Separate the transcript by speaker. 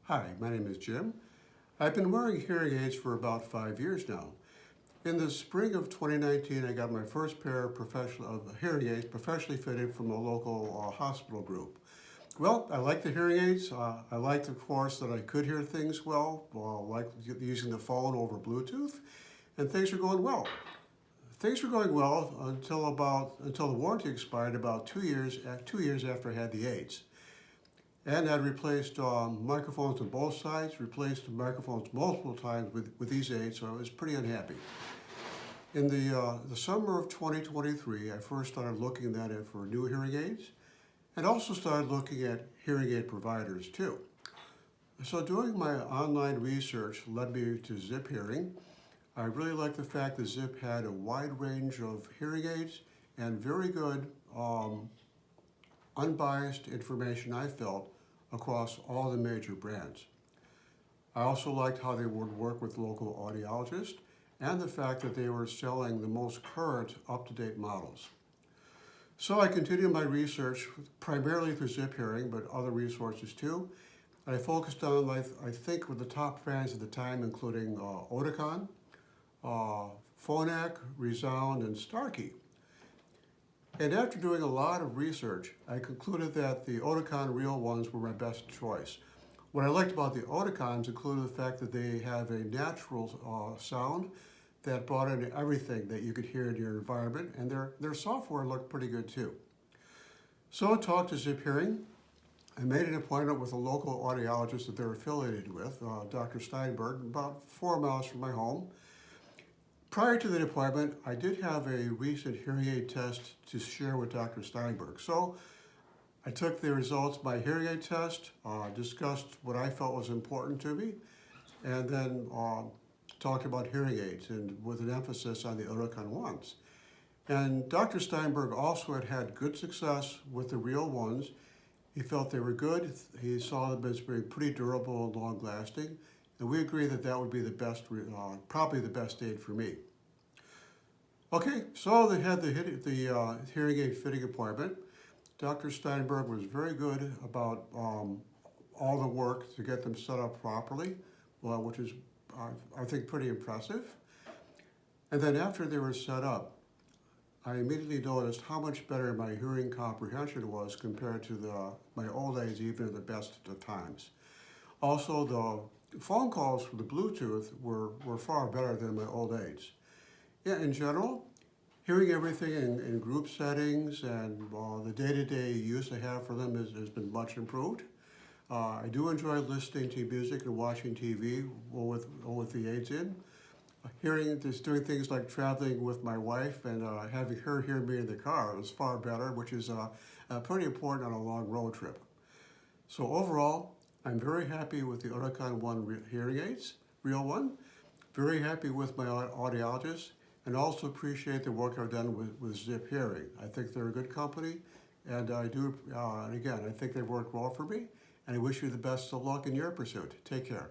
Speaker 1: Hi, my name is Jim. I've been wearing hearing aids for about 5 years now. In the spring of 2019, I got my first pair of hearing aids professionally fitted from a local hospital group. Well, I like the hearing aids. I liked, of course, that I could hear things well, like using the phone over Bluetooth, and things were going well. Things were going well until the warranty expired about 2 years after I had the aids. And I'd replaced microphones on both sides, replaced the microphones multiple times with these aids, so I was pretty unhappy. In the summer of 2023, I first started looking at it for new hearing aids, and also started looking at hearing aid providers too. So doing my online research led me to ZipHearing. I really liked the fact that Zip had a wide range of hearing aids and very good unbiased information, I felt, across all the major brands. I also liked how they would work with local audiologists and the fact that they were selling the most current, up-to-date models. So I continued my research primarily through ZipHearing, but other resources too. I focused on, I think, with the top brands at the time, including Oticon, Phonak, ReSound, and Starkey. And after doing a lot of research, I concluded that the Oticon Real ones were my best choice. What I liked about the Oticons included the fact that they have a natural sound that brought in everything that you could hear in your environment, and their software looked pretty good too. So I talked to ZipHearing. I made an appointment with a local audiologist that they're affiliated with, Dr. Steinberg, about 4 miles from my home. Prior to the appointment, I did have a recent hearing aid test to share with Dr. Steinberg. So I took the results of my hearing aid test, discussed what I felt was important to me, and then talked about hearing aids, and with an emphasis on the Oticon ones. And Dr. Steinberg also had good success with the Real ones. He felt they were good. He saw them as being pretty durable and long-lasting. And we agreed that that would be the best, probably the best aid for me. Okay, so they had the hearing aid fitting appointment. Dr. Steinberg was very good about all the work to get them set up properly, which is, I think, pretty impressive. And then after they were set up, I immediately noticed how much better my hearing comprehension was compared to my old aids, even at the best of times. Also, the phone calls for the Bluetooth were far better than my old aids. Yeah, in general, hearing everything in group settings and the day-to-day use I have for them has been much improved. I do enjoy listening to music and watching TV with the aids in. Doing things like traveling with my wife and having her hear me in the car is far better, which is pretty important on a long road trip. So overall, I'm very happy with the Oticon One hearing aids, Real one. Very happy with my audiologist, and also appreciate the work I've done with ZipHearing. I think they're a good company, and and again, I think they've worked well for me, and I wish you the best of luck in your pursuit. Take care.